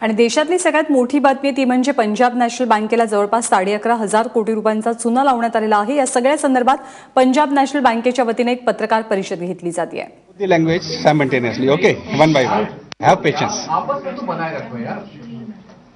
आणि देशातली सगळ्यात मोठी बातमी ती म्हणजे पंजाब नॅशनल बँकेला जवळपास 11,500 कोटी रुपयांचा चुना लावण्यात आलेला आहे। या सगळ्या संदर्भात पंजाब नॅशनल बँकेच्या वतीने एक पत्रकार परिषद घेतली जाते आहे। The language simultaneously. Okay, one by one. Have patience. आपस में तो बनाए रखो यार।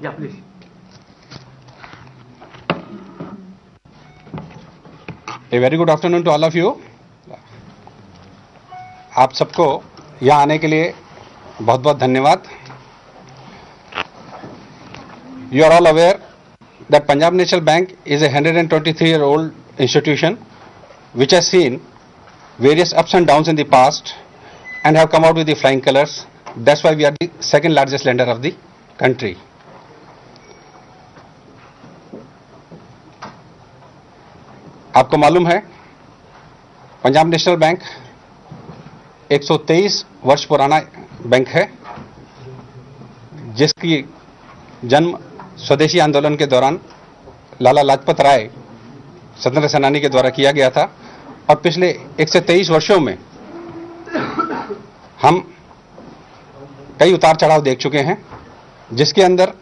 या please. A very good afternoon to all of you. आप सबको यहाँ आने के लिए बहुत बहुत धन्यवाद। You are all aware that Punjab National Bank is a 123-year-old institution which has seen various ups and downs in the past and have come out with the flying colors. That's why we are the second largest lender of the country. आपको मालूम है Punjab national bank 123 वर्ष पुराना bank है जिसकी जन्म स्वदेशी आंदोलन के दौरान लाला लाजपत राय स्वतंत्रता सेनानी के द्वारा किया गया था और पिछले 123 वर्षों में हम कई उतार चढ़ाव देख चुके हैं, जिसके अंदर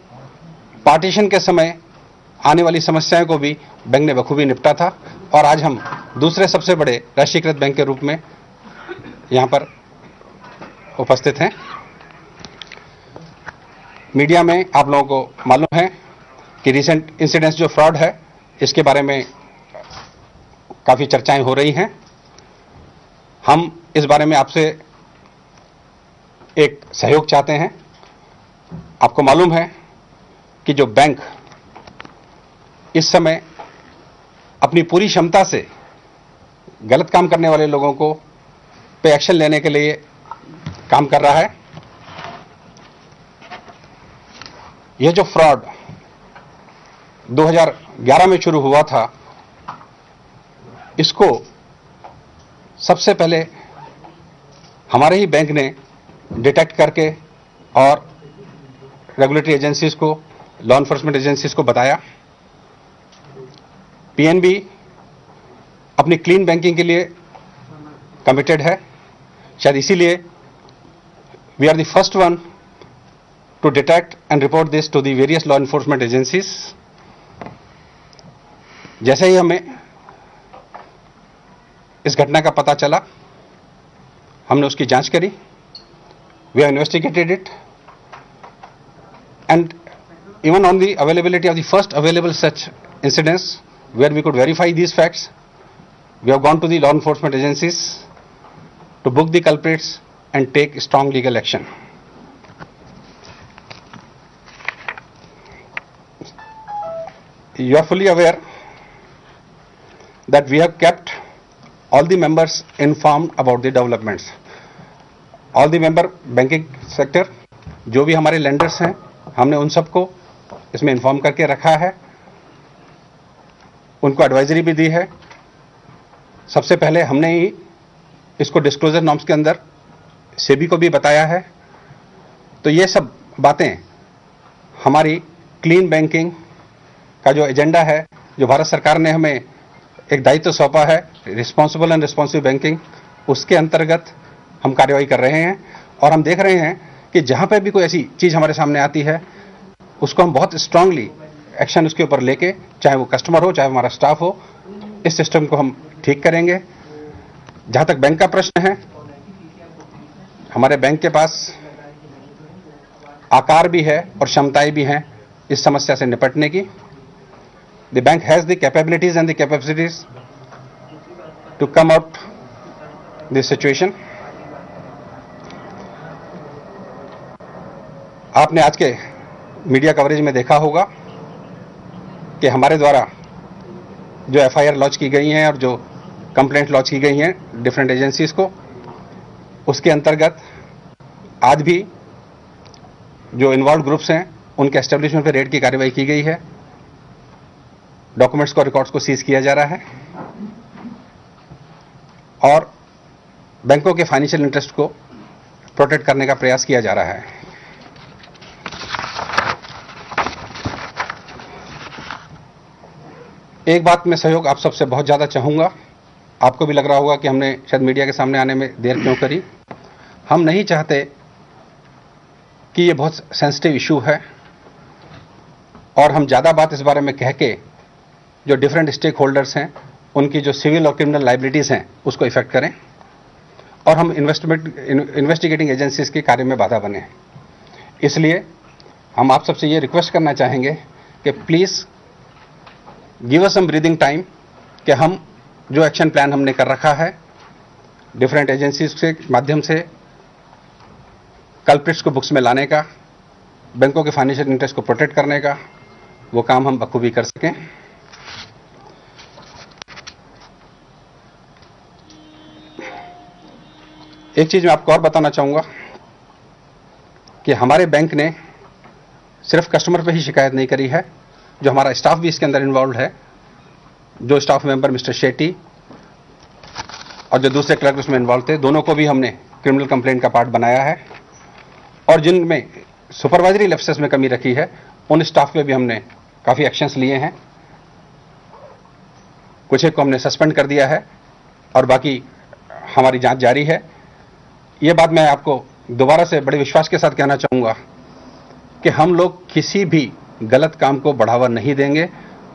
पार्टीशन के समय आने वाली समस्याओं को भी बैंक ने बखूबी निपटा था और आज हम दूसरे सबसे बड़े राष्ट्रीयकृत बैंक के रूप में यहां पर उपस्थित हैं। मीडिया में आप लोगों को मालूम है कि रिसेंट इंसिडेंट्स जो फ्रॉड है इसके बारे में काफी चर्चाएं हो रही हैं। हम इस बारे में आपसे एक सहयोग चाहते हैं। आपको मालूम है कि जो बैंक इस समय अपनी पूरी क्षमता से गलत काम करने वाले लोगों को पे एक्शन लेने के लिए काम कर रहा है। यह जो फ्रॉड 2011 में शुरू हुआ था, इसको सबसे पहले हमारे ही बैंक ने डिटेक्ट करके और रेगुलेटरी एजेंसीज को, लॉ एनफोर्समेंट एजेंसीज को बताया। पीएनबी अपनी क्लीन बैंकिंग के लिए कमिटेड है। शायद इसीलिए we are the first one to detect and report this to the various law enforcement agencies. जैसे ही हमें इस घटना का पता चला, हमने उसकी जांच करी। We have investigated it and even on the availability of the first available such incidents where we could verify these facts, we have gone to the law enforcement agencies to book the culprits and take strong legal action. You are fully aware that we have kept all the members informed about the developments. All the member banking sector, जो भी हमारे lenders हैं, हमने उन सबको इसमें inform करके रखा है, उनको एडवाइजरी भी दी है। सबसे पहले हमने ही इसको डिस्क्लोजर नॉर्म्स के अंदर सेबी को भी बताया है। तो ये सब बातें हमारी क्लीन बैंकिंग का जो एजेंडा है, जो भारत सरकार ने हमें एक दायित्व सौंपा है, रिस्पॉन्सिबल एंड रिस्पॉन्सिव बैंकिंग, उसके अंतर्गत हम कार्रवाई कर रहे हैं। और हम देख रहे हैं कि जहां पर भी कोई ऐसी चीज हमारे सामने आती है, उसको हम बहुत स्ट्रांगली एक्शन उसके ऊपर लेके, चाहे वो कस्टमर हो, चाहे हमारा स्टाफ हो, इस सिस्टम को हम ठीक करेंगे। जहां तक बैंक का प्रश्न है, हमारे बैंक के पास आकार भी है और क्षमताएं भी हैं इस समस्या से निपटने की। The bank has the capabilities and the capacities to come out this situation. आपने आज के मीडिया कवरेज में देखा होगा कि हमारे द्वारा जो एफआईआर लॉन्च की गई हैं और जो कंप्लेंट लॉन्च की गई हैं डिफरेंट एजेंसीज को, उसके अंतर्गत आज भी जो इन्वॉल्व ग्रुप्स हैं उनके एस्टेब्लिशमेंट पर रेड की कार्रवाई की गई है। डॉक्यूमेंट्स को, रिकॉर्ड्स को सीज किया जा रहा है और बैंकों के फाइनेंशियल इंटरेस्ट को प्रोटेक्ट करने का प्रयास किया जा रहा है। एक बात मैं सहयोग आप सबसे बहुत ज्यादा चाहूंगा। आपको भी लग रहा होगा कि हमने शायद मीडिया के सामने आने में देर क्यों करी। हम नहीं चाहते कि ये बहुत सेंसिटिव इशू है और हम ज़्यादा बात इस बारे में कह के जो डिफरेंट स्टेक होल्डर्स हैं उनकी जो सिविल और क्रिमिनल लाइबिलिटीज़ हैं उसको इफेक्ट करें और हम इन्वेस्टिगेटिंग एजेंसीज के कार्य में बाधा बने। इसलिए हम आप सबसे ये रिक्वेस्ट करना चाहेंगे कि please give us some breathing time कि हम जो एक्शन प्लान हमने कर रखा है डिफरेंट एजेंसीज के माध्यम से कल्प्रिट्स को बुक्स में लाने का, बैंकों के फाइनेंशियल इंटरेस्ट को प्रोटेक्ट करने का, वो काम हम बखूबी कर सकें। एक चीज मैं आपको और बताना चाहूंगा कि हमारे बैंक ने सिर्फ कस्टमर पे ही शिकायत नहीं करी है, जो हमारा स्टाफ भी इसके अंदर इन्वॉल्व है, जो स्टाफ मेंबर मिस्टर शेट्टी और जो दूसरे क्लर्क उसमें इन्वॉल्व थे, दोनों को भी हमने क्रिमिनल कंप्लेंट का पार्ट बनाया है और जिनमें सुपरवाइजरी लेप्सेस में कमी रखी है उन स्टाफ पे भी हमने काफी एक्शंस लिए हैं। कुछ एक को हमने सस्पेंड कर दिया है और बाकी हमारी जांच जारी है। ये बात मैं आपको दोबारा से बड़े विश्वास के साथ कहना चाहूंगा कि हम लोग किसी भी गलत काम को बढ़ावा नहीं देंगे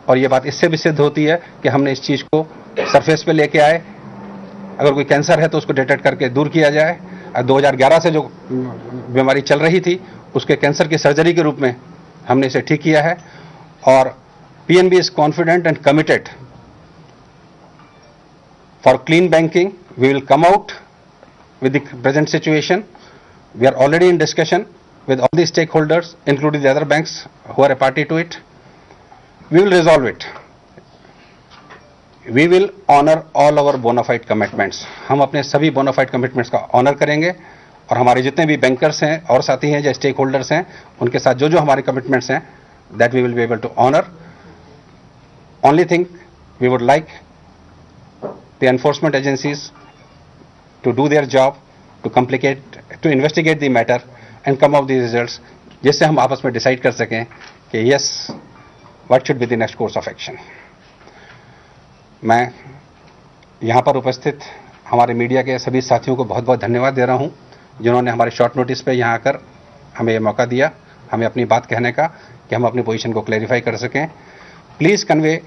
और ये बात इससे भी सिद्ध होती है कि हमने इस चीज को सरफेस पे लेके आए। अगर कोई कैंसर है तो उसको डिटेक्ट करके दूर किया जाए। 2011 से जो बीमारी चल रही थी उसके कैंसर की सर्जरी के रूप में हमने इसे ठीक किया है और PNB is confident and committed for clean banking. We will come out with the present situation. We are already in discussion with all the stakeholders, including the other banks who are a party to it. We will resolve it. We will honor all our bona fide commitments. हम अपने सभी bona fide commitments का honor करेंगे और हमारे जितने भी bankers हैं और साथी हैं जो स्टेक होल्डर्स हैं उनके साथ जो जो हमारे कमिटमेंट्स हैं that we will be able to honor. Only thing we would like the enforcement agencies to do their job, to investigate the matter and come up with the results, जिससे हम आपस में डिसाइड कर सकें कि yes, what should be the next course of action. मैं यहाँ पर उपस्थित हमारे मीडिया के सभी साथियों को बहुत बहुत धन्यवाद दे रहा हूँ जिन्होंने हमारे शॉर्ट नोटिस पे यहाँ आकर हमें ये मौका दिया, हमें अपनी बात कहने का, कि हम अपनी पोजीशन को क्लैरिफाई कर सकें। Please convey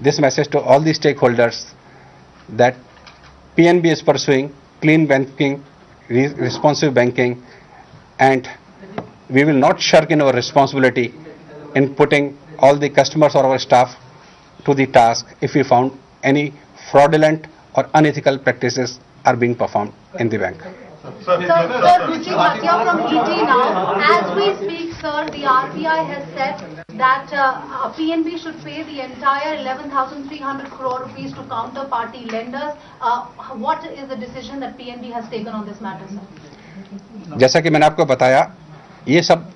this message to all the stakeholders that PNB is pursuing clean banking, responsive banking, and we will not shirk in our responsibility in putting all the customers or our staff to the task if we found any fraudulent or unethical practices are being performed in the bank. Sir, Ruchi Bhatia from ET now. As we speak, sir, the RBI has said that PNB should pay the entire 11,300 crore rupees to counterparty lenders. What is the decision that PNB has taken on this matter, sir? जैसा कि मैंने आपको बताया, ये सब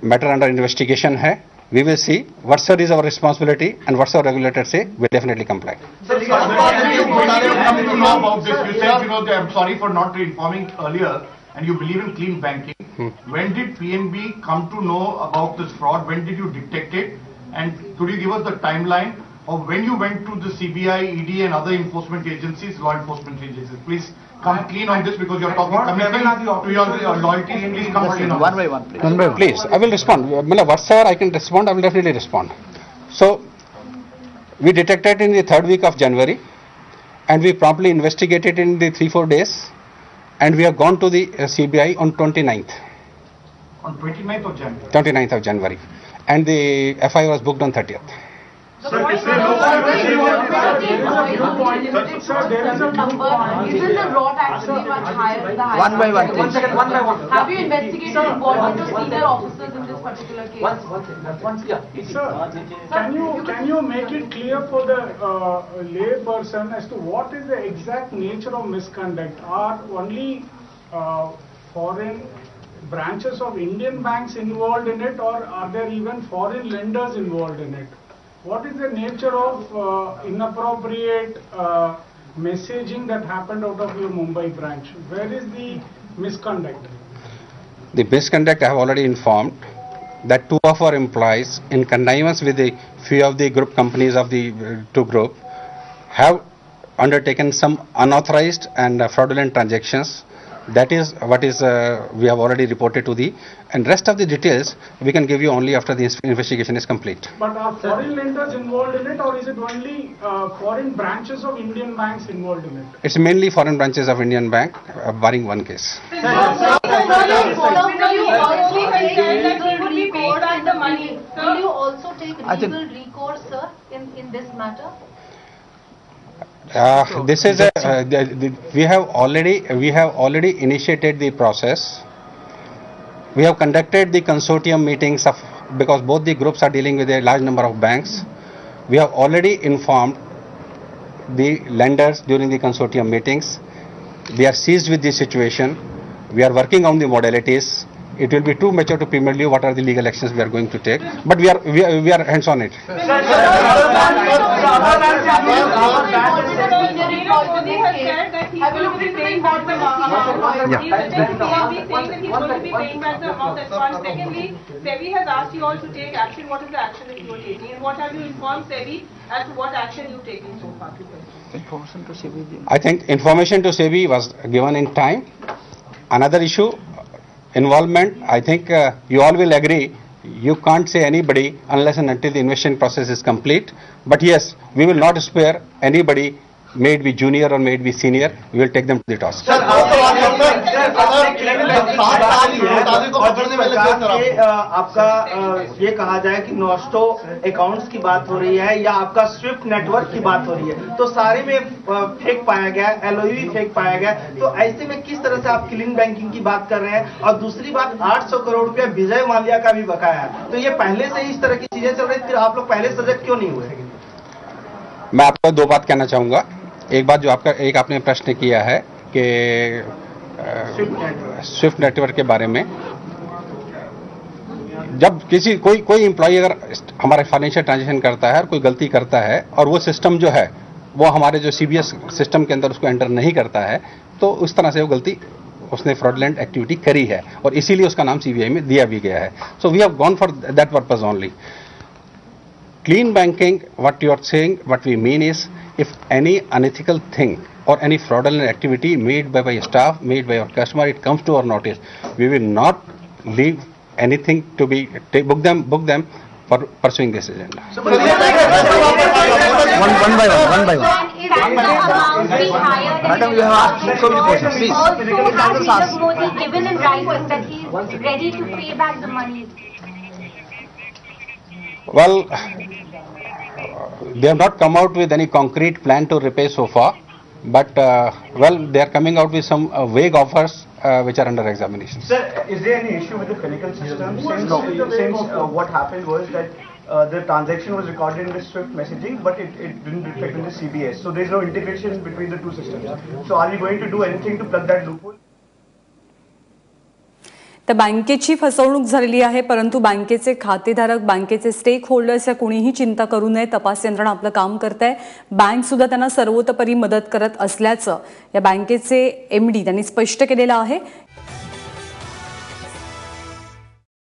matter under investigation है। We will see what's is our responsibility and what's our regulator say. We'll definitely comply. Sir, you come to know about this. You said, I'm sorry for not informing earlier, and you believe in clean banking. When did PNB come to know about this fraud? When did you detect it? And could you give us the timeline of when you went to the CBI, ED, and other enforcement agencies, law enforcement agencies? Please come clean on this because you're talking committing to your loyalties. Please come clean on One by one, please. Please, I will respond. Whatever I can respond, I will definitely respond. So, we detected in the 3rd week of January, and we promptly investigated in the 3-4 days, and we have gone to the CBI on 29th. On 29th of January. 29th of January, and the FI was booked on 30th. Isn't the raw tax very much higher than the higher? One by one, please. Have you investigated involvement of senior officers in this particular case? Sir, can you make it clear for the lay person as to what is the exact nature of misconduct? Are only foreign branches of Indian banks involved in it, or are there even foreign lenders involved in it? What is the nature of inappropriate messaging that happened out of your Mumbai branch? Where is the misconduct? The misconduct I have already informed that 2 of our employees, in connivance with the few of the group companies of the 2 group, have undertaken some unauthorized and fraudulent transactions That is what is we have already reported to the, and rest of the details we can give you only after the investigation is complete. But are foreign lenders involved in it, or is it only foreign branches of Indian banks involved in it? It's mainly foreign branches of Indian Bank, barring one case. Will you also take legal recourse, sir, in this matter? This is we have already initiated the process. We have conducted the consortium meetings because both the groups are dealing with a large number of banks. We have already informed the lenders during the consortium meetings. We are seized with the situation. We are working on the modalities. It will be too mature to prematurely what are the legal actions we are going to take, but we are hands on it. Secondly, SEBI has asked you all to take action. What is the action that you are taking, and what have you informed SEBI as to what action you are taking so far? I think information to SEBI was given in time. Another issue, involvement. I think you all will agree, you can't say anybody unless and until the investigation process is complete. But yes, we will not spare anybody, may it be junior or may it be senior, we will take them to the task. आपका ये कहा जाए कि नॉस्टो accounts की बात हो रही है या आपका स्विफ्ट नेटवर्क की बात हो रही है, तो सारे में फेक पाया गया, एलओई भी फेक पाया गया, तो ऐसे में किस तरह से आप क्लीन बैंकिंग की बात कर रहे हैं? और दूसरी बात, 800 करोड़ रुपया विजय माल्या का भी बकाया है, तो ये पहले से ही इस तरह की चीजें चल रही, फिर आप लोग पहले सजग क्यों नहीं हुए? मैं आपको दो बात कहना चाहूंगा। एक बात जो आपने प्रश्न किया है कि स्विफ्ट नेटवर्क के बारे में, जब कोई एम्प्लॉय अगर हमारे फाइनेंशियल ट्रांजैक्शन करता है और कोई गलती करता है और वो सिस्टम जो है वो हमारे जो सीबीएस सिस्टम के अंदर उसको एंटर नहीं करता है, तो उस तरह से वो गलती उसने फ्रॉडलेंट एक्टिविटी करी है और इसीलिए उसका नाम सीबीआई में दिया भी गया है. So we have gone for that purpose only. Clean banking, what you are saying, what we mean is, if any unethical thing or any fraudulent activity made by staff, made by our customer, it comes to our notice, we will not leave anything to be book them for pursuing this agenda. So, one by one. Is the amount be higher than Madam, you have asked so many questions, please. Also, has Nirav Modi given in writing that he is ready to pay back the money? Well, they have not come out with any concrete plan to repay so far, but they are coming out with some vague offers which are under examination. Sir, is there any issue with the Finacle system? Since what happened was that the transaction was recorded in the SWIFT messaging, but it didn't reflect in the CBS. So there is no integration between the two systems. So are we going to do anything to plug that loophole? तर बँकेची फसवणूक झालेली आहे, परंतु बँकेचे खातेधारक, बँकेचे stake holders या कोणीही चिंता करू नये. तपास यंत्रणा आपलं काम करत आहे. बँक सुद्धा त्यांना सर्वतोपरी मदत करत असल्याचं या बँकेचे एमडी त्यांनी स्पष्ट केलेलं आहे.